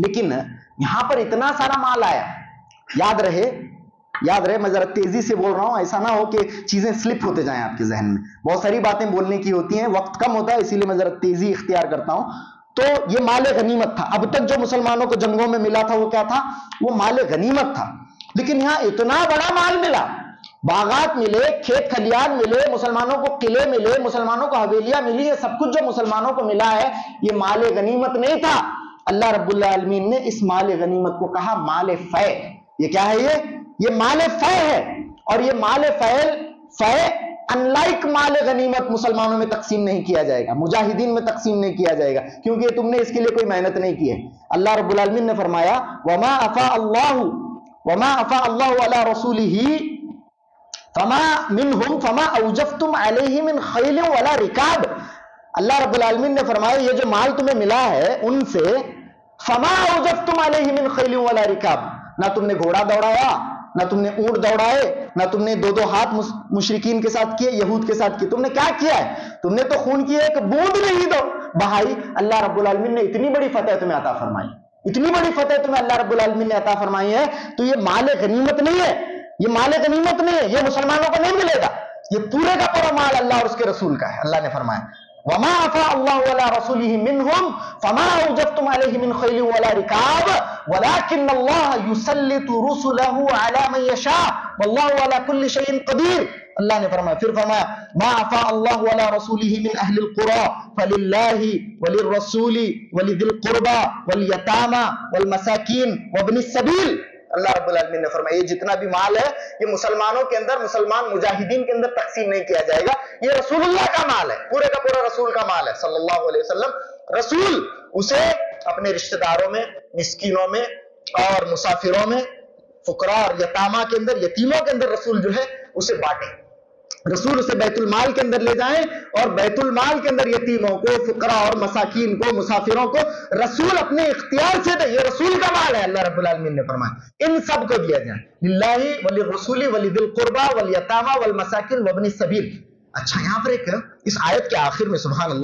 لیکن یہاں پر اتنا سارا مال آیا، یاد رہے میں ذرا تیزی سے بول رہا ہوں، ایسا نہ ہو کہ چیزیں سلپ ہوتے جائیں آپ کے ذہن میں، بہت ساری باتیں بولنے کی ہوتی ہیں، وقت کم ہوتا ہے، اسی لیے میں ذرا تیزی اختیار کرتا ہوں۔ تو یہ مال غنیمت تھا، اب تک جو مسلمانوں کو جنگوں میں ملا تھا وہ کیا تھا؟ وہ مال غنیمت تھا۔ لیکن یہاں اتنا بڑا مال ملا، باغات ملے، کھیت کھلیان ملے، مسلمانوں کو قلعے ملے، مسلمانوں کو حویلیاں ملی، یہ سب کچھ جو مسلمانوں کو ملا ہے یہ مال غنیمت نہیں تھا۔ اللہ رب العالمین نے اس مال غنیمت کو کہا مال فے۔ یہ کیا ہے؟ یہ مال فے ہے، اور یہ مال فے ان لائک مال غنیمت مسلمانوں میں تقسیم نہیں کیا جائے گا، مجاہدین میں تقسیم نہیں کیا جائے گا، کیونکہ تم نے اس کے لیے کوئی محنت نہیں کی ہے۔ اللہ رب العالمین نے فرمایا وما افاء اللہ علی رسولہ فما منہم فما اوجفتم علیہ من خیل ولا رکاب۔ اللہ رب العالمین نے فرمایا یہ جو مال تمہیں ملا ہے ان سے فما اوجفتم علیہ من خیل ولا رکاب، نہ تم نے گھوڑا دوڑایا، نہ تم نے اونٹ دوڑائے، نہ تم نے 2 ہاتھ مشرکین کے ساتھ کیے، یہود کے ساتھ کیے، تم نے کیا کیا ہے؟ تم نے تو خون کی ایک بوند نہیں دو بہائی۔ اللہ رب العالمین نے اتنی بڑی فتح تمہیں عطا فرمائی، اتنی بڑی فتح تمہیں اللہ رب العالمین نے عطا فرمائی ہے، تو یہ مال غنیمت نہیں ہے، یہ مال غنیمت نہیں ہے، یہ مسلمانوں کو نہیں ملے گا، یہ پورے کا پورا مال اللہ اور اس کے رسول کا ہے۔ اللہ نے فرمایا وما افاء اللہ علی رسولہ منہم فما اوجفتم علیہ من خیل ولا رکاب ولکن اللہ یسلط رسلہ علی من یشاء واللہ علی کل شیء قدیر۔ اللہ نے فرمایا، پھر فرمایا ما افاء اللہ علی رسولہ من اہل القرى فللہ وللرسول ولذی القربى والیتامى والمساکین وابن السبیل۔ اللہ رب العالمین نے فرمایا یہ جتنا بھی مال ہے یہ مسلمانوں کے اندر، مسلمان مجاہدین کے اندر تقسیم نہیں کیا جائے گا، یہ رسول اللہ کا مال ہے، پورے کا پورا رسول کا مال ہے صلی اللہ علیہ وسلم۔ رسول اسے اپنے رشتہ داروں میں، مسکینوں میں اور مسافروں میں، فقراء اور یتامہ کے اندر، یتیموں کے اندر رسول جو ہے اسے بانٹے، رسول اسے بیت المال کے اندر لے جائیں، اور بیت المال کے اندر یتیموں کو، فقراء اور مساکین کو، مسافروں کو رسول اپنے اختیار سے دے، یہ رسول کا مال ہے۔ اللہ رب العالمین نے فرمایا ان سب کو دیا جائے، للہ وللرسول ولذی القربى والیتامى والمساکین وابن السبیل۔ اچھا یہاں پر ایک اس آیت کے آخر میں سبحان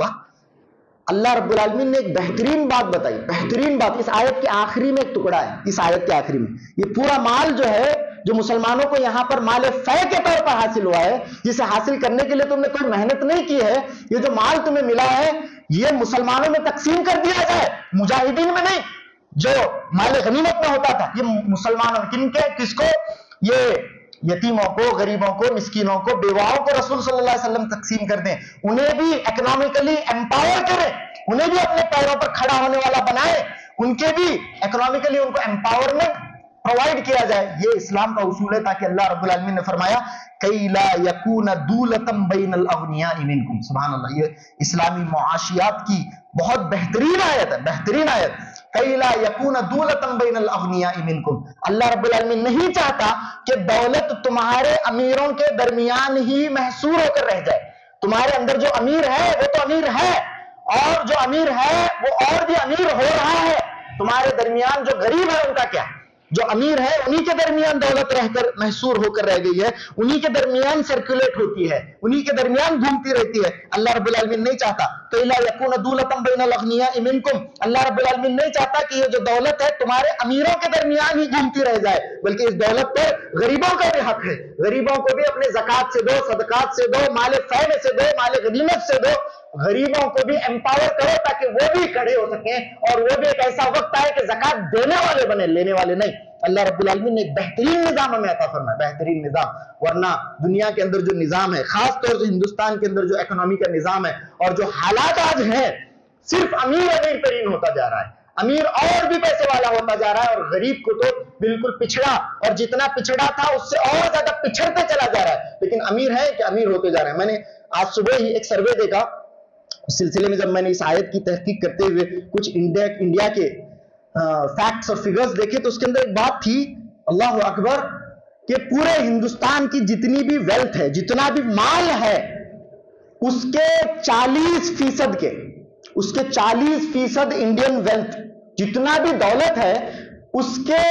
اللہ رب العالمین نے ایک بہترین بات بتائی، بہترین بات اس آیت کے آخری میں ایک ٹکڑا ہے، اس آیت کے آخری میں یہ پورا مال جو ہے جو مسلمانوں کو یہاں پر مال فے کے طور پر حاصل ہوا ہے، جسے حاصل کرنے کے لیے تم نے کوئی محنت نہیں کی ہے، یہ جو مال تمہیں ملا ہے یہ مسلمانوں میں تقسیم کر دیا جائے، مجاہدین میں نہیں، جو مال غنیمت میں ہوتا تھا یہ مسلمانوں کن کے، کس کو؟ یہ یتیموں کو، غریبوں کو، مسکینوں کو، بیواؤں کو رسول صلی اللہ علیہ وسلم تقسیم کر دیں، انہیں بھی اکنامکلی امپاور کریں، انہیں بھی اپنے پیروں پر کھڑا ہونے والا بنائے، ان کے بھی اکنامکلی ان کو امپاورمنٹ پرووائڈ کیا جائے۔ یہ اسلام کا اصول ہے، تاکہ اللہ رب العالمین نے فرمایا کَإْ لَا يَكُونَ دُولَةً بَيْنَ الْأَغْنِيَاءِ مِنْكُمْ۔ سبحان اللہ، یہ اسلامی معاشیات کی بہت بہترین آیت ہے، بہترین آیت۔ کَإْ لَا يَكُونَ دُولَةً بَيْنَ الْأَغْنِيَاءِ مِنْكُمْ، اللہ رب العالمین نہیں چاہتا کہ دولت تمہارے امیروں کے درمیان ہی محصور ہو کر رہ جائے۔ تمہارے اندر جو امیر ہے وہ تو امیر ہے، اور جو امیر ہے وہ اور بھی امیر ہو رہا ہے، تمہارے درمیان جو غریب ہے ان کا کیا؟ جو امیر ہے انہی کے درمیان دولت رہ کر محصور ہو کر رہ گئی ہے، انہی کے درمیان سرکولیٹ ہوتی ہے، انہی کے درمیان گھومتی رہتی ہے۔ اللہ رب العالمین نہیں چاہتا تو الا یکون دولۃ بین الاغنیاء منکم، اللہ رب العالمین نہیں چاہتا کہ یہ جو دولت ہے تمہارے امیروں کے درمیان ہی گھومتی رہ جائے، بلکہ اس دولت پر غریبوں کا بھی حق ہے، غریبوں کو بھی اپنے زکات سے دو، صدقات سے دو، مال فے میں سے دو، مال غنیمت سے دو، غریبوں کو بھی امپاور کرو تاکہ وہ بھی کھڑے ہو سکیں، اور وہ بھی ایک ایسا وقت آئے کہ زکات دینے والے بنے، لینے والے نہیں۔ اللہ رب العالمین نے ایک بہترین نظام ہمیں عطا فرمایا، بہترین نظام. ورنہ دنیا کے اندر جو نظام ہے، خاص طور سے ہندوستان کے اندر جو اکنامی کا نظام ہے اور جو حالات آج ہیں، صرف امیر ترین ہوتا جا رہا ہے، امیر اور بھی پیسے والا ہوتا جا رہا ہے، اور غریب کو تو بالکل پچھڑا، اور جتنا پچھڑا تھا اس سے اور زیادہ پچھڑتے چلا جا رہا ہے. لیکن امیر ہے کہ امیر ہوتے جا رہے ہیں. میں نے آج صبح ہی ایک سروے دیکھا، اس سلسلے میں جب میں نے اس آیت کی تحقیق کرتے ہوئے کچھ انڈیا کے فیکٹس اور فگرز دیکھے تو اس کے اندر ایک بات تھی، اللہ اکبر، کہ پورے ہندوستان کی جتنی بھی ویلتھ ہے، جتنا بھی مال ہے، اس کے 40% انڈین ویلتھ، جتنا بھی دولت ہے، اس کے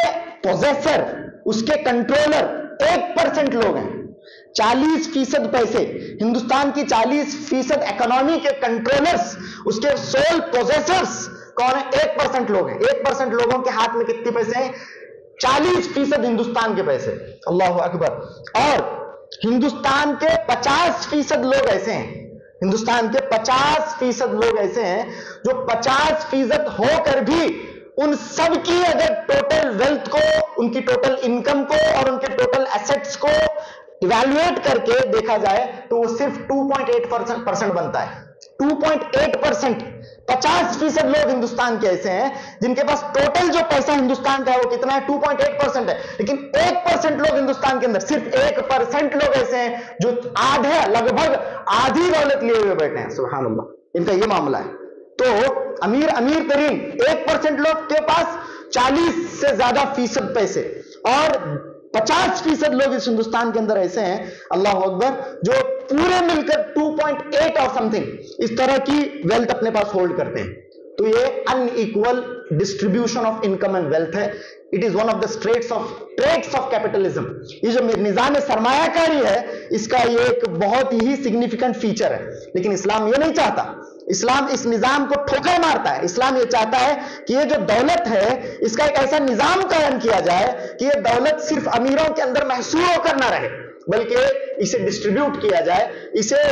پوزیسر، اس کے کنٹرولر 1% لوگ ہیں. 40% پیسے، ہندوستان کی 40% اکنامی کے کنٹرولرز، اس کے سول پوزیسرز کون ہیں؟ 1% لوگ ہیں. 1% لوگوں کے ہاتھ میں کتنے پیسے ہیں؟ 40% ہندوستان کے پیسے. اللہ اکبر. اور ہندوستان کے 50% لوگ ایسے ہیں، ہندوستان کے 50% لوگ ایسے ہیں جو 50% ہو کر بھی ان سب کی اگر ٹوٹل ویلتھ کو، ان کی ٹوٹل انکم کو اور ان کے ٹوٹل ایسٹس کو ایویلویٹ کر کے دیکھا جائے تو وہ صرف 2.8% بنتا ہے. 2.8%. 50% لوگ ہندوستان کے ایسے ہیں جن کے پاس ٹوٹل جو پیسہ ہندوستان کا ہے وہ کتنا ہے؟ 2.8% ہے. لیکن 1% لوگ ہندوستان کے اندر، صرف 1% لوگ ایسے ہیں جو لگ بھگ آدھی دولت لیے ہوئے بیٹھے ہیں. سبحان اللہ، ان کا یہ معاملہ ہے. تو امیر ترین 1% لوگ کے پاس 40 سے زیادہ فیصد پیسے، اور 50% لوگ اس ہندوستان کے اندر ایسے ہیں، اللہ اکبر، جو پورے مل کر 2.8 اور سم تھنگ اس طرح کی ویلتھ اپنے پاس ہولڈ کرتے ہیں. تو یہ unequal distribution of income and wealth ہے. It is one of the traits of capitalism. یہ جو نظام سرمایہ کاری ہے، اس کا یہ ایک بہت ہی سگنیفیکنٹ فیچر ہے. لیکن اسلام یہ نہیں چاہتا. اسلام اس نظام کو ٹھوکر مارتا ہے. اسلام یہ چاہتا ہے کہ یہ جو دولت ہے، اس کا ایک ایسا نظام قائم کیا جائے کہ یہ دولت صرف امیروں کے اندر محصور ہو کر نہ رہے، بلکہ اسے ڈسٹریبیوٹ کیا جائے، اسے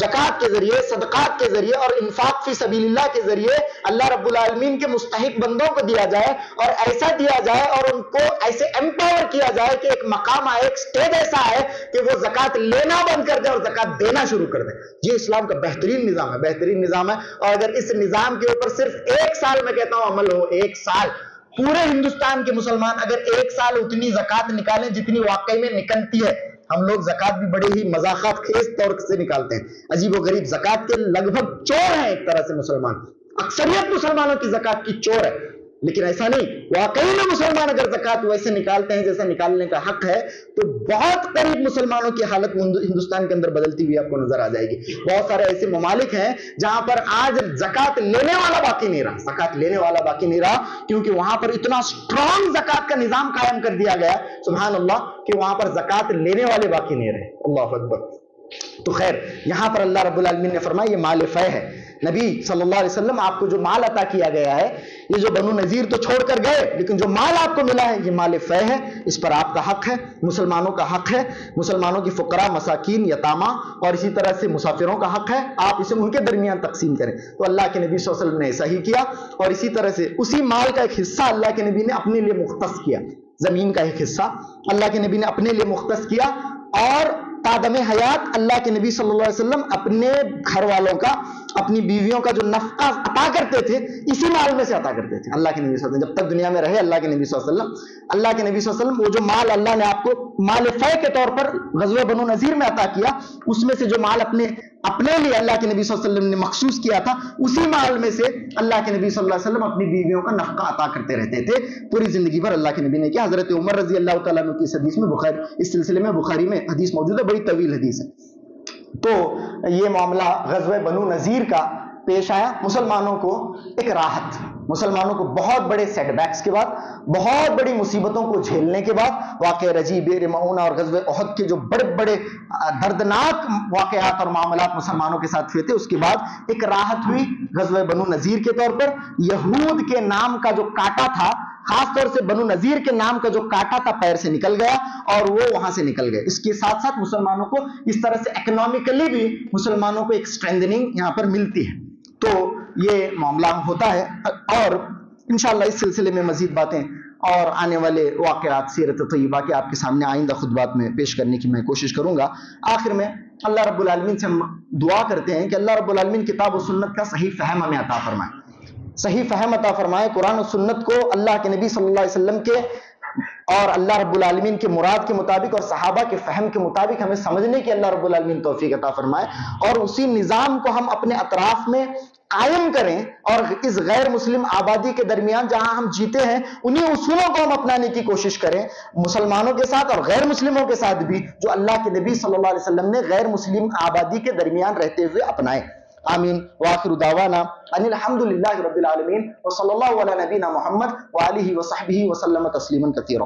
زکوٰۃ کے ذریعے، صدقات کے ذریعے اور انفاق فی سبیل اللہ کے ذریعے اللہ رب العالمین کے مستحق بندوں کو دیا جائے، اور ایسا دیا جائے اور ان کو ایسے ایمپاور کیا جائے کہ ایک مقام آئے، ایک سٹیج ایسا ہے کہ وہ زکوٰۃ لینا بند کر دیں اور زکوٰۃ دینا شروع کر دیں. یہ اسلام کا بہترین نظام ہے، بہترین نظام ہے. اور اگر اس نظام کے اوپر صرف 1 سال، میں کہتا ہوں، عمل ہو، 1 سال، پورے ہندوستان کے مسلمان اگر 1 سال اتنی زکوٰۃ نکالیں جتنی واقعی میں نکلتی ہے. ہم لوگ زکوٰۃ بھی بڑے ہی مذاقات خیز طور سے نکالتے ہیں، عجیب و غریب. زکوٰۃ کے لگ بھگ چور ہیں ایک طرح سے مسلمان، اکثریت مسلمانوں کی زکوٰۃ کی چور ہے. لیکن ایسا نہیں، واقعی میں مسلمان اگر زکوٰۃ ویسے نکالتے ہیں جیسا نکالنے کا حق ہے، تو بہت قریب مسلمانوں کی حالت ہندوستان کے اندر بدلتی ہوئی آپ کو نظر آ جائے گی. بہت سارے ایسے ممالک ہیں جہاں پر آج زکوٰۃ لینے والا باقی نہیں رہا، زکوٰۃ لینے والا باقی نہیں رہا، کیونکہ وہاں پر اتنا اسٹرانگ زکوٰۃ کا نظام قائم کر دیا گیا، سبحان اللہ، کہ وہاں پر زکوٰۃ لینے والے باقی نہیں رہے. اللہ اکبر. تو خیر، یہاں پر اللہ رب العالمین نے فرمایا یہ مال فے ہے. نبی صلی اللہ علیہ وسلم، آپ کو جو مال عطا کیا گیا ہے، یہ جو بنو نذیر تو چھوڑ کر گئے، لیکن جو مال آپ کو ملا ہے یہ مال فے ہے. اس پر آپ کا حق ہے، مسلمانوں کا حق ہے، مسلمانوں کی فقراء، مساکین، یتامہ اور اسی طرح سے مسافروں کا حق ہے، آپ اسے ان کے درمیان تقسیم کریں. تو اللہ کے نبی صلی اللہ علیہ وسلم نے ایسا ہی کیا، اور اسی طرح سے اسی مال کا ایک حصہ اللہ کے نبی نے اپنے لیے مختص کیا. زمین کا ایک حصہ اللہ کے نبی نے اپنے لیے مختص کیا، اور تادم حیات اللہ کے نبی صلی اللہ علیہ وسلم اپنے گھر والوں کا، اپنی بیویوں کا جو نفقہ عطا کرتے تھے، اسی مال میں سے عطا کرتے تھے. اللہ کے نبی صلی اللہ علیہ وسلم جب تک دنیا میں رہے، اللہ کے نبی صلی اللہ علیہ وسلم، وہ جو مال اللہ نے آپ کو مال فے کے طور پر غزوہ بنو نذیر میں عطا کیا، اس میں سے جو مال اپنے لیے اللہ کے نبی صلی اللہ علیہ وسلم نے مخصوص کیا تھا، اسی مال میں سے اللہ کے نبی صلی اللہ علیہ وسلم اپنی بیویوں کا نفقہ عطا کرتے رہتے تھے پوری زندگی بھر. اللہ کے نبی نے کیا. حضرت عمر رضی اللہ تعالیٰ عنہ کی اس حدیث میں اس سلسلے میں بخاری میں حدیث موجود ہے، بڑی طویل حدیث ہے. تو یہ معاملہ غزوہ بنو نذیر کا پیش آیا. مسلمانوں کو ایک راحت، مسلمانوں کو بہت بڑے سیٹ بیکس کے بعد، بہت بڑی مصیبتوں کو جھیلنے کے بعد، واقعہ رجی، بئر معونہ اور غزوہ احد کے جو بڑے بڑے دردناک واقعات اور معاملات مسلمانوں کے ساتھ ہوئے تھے، اس کے بعد ایک راحت ہوئی غزوہ بنو نذیر کے طور پر. یہود کے نام کا جو کاٹا تھا، خاص طور سے بنو نذیر کے نام کا جو کاٹا تھا، پیر سے نکل گیا اور وہ وہاں سے نکل گئے. اس کے ساتھ ساتھ مسلمانوں کو اس طرح سے اکنامکلی بھی مسلمانوں کو ایک اسٹرینتھننگ یہاں پر ملتی ہے. تو یہ معاملہ ہوتا ہے، اور انشاءاللہ اس سلسلے میں مزید باتیں اور آنے والے واقعات سیرت طیبہ کے آپ کے سامنے آئندہ خطبات میں پیش کرنے کی میں کوشش کروں گا۔ آخر میں اللہ رب العالمین سے ہم دعا کرتے ہیں کہ اللہ رب العالمین کتاب و سنت کا صحیح فہم ہمیں عطا فرمائے، صحیح فہم عطا فرمائے، قرآن و سنت کو اللہ کے نبی صلی اللہ علیہ وسلم کے اور اللہ رب العالمین کے مراد کے مطابق اور صحابہ کے فہم کے مطابق ہمیں سمجھنے کی اللہ رب العالمین توفیق عطا فرمائے، اور اسی نظام کو ہم اپنے اطراف میں قائم کریں، اور اس غیر مسلم آبادی کے درمیان جہاں ہم جیتے ہیں انہی اصولوں کو ہم اپنانے کی کوشش کریں، مسلمانوں کے ساتھ اور غیر مسلموں کے ساتھ بھی، جو اللہ کے نبی صلی اللہ علیہ وسلم نے غیر مسلم آبادی کے درمیان رہتے ہوئے اپنائے۔ آمین وآخر دعوانا ان الحمدللہ رب العالمین وصلی اللہ علی نبینا محمد وآلہ وصحبہ وسلم تسلیما کثیرا۔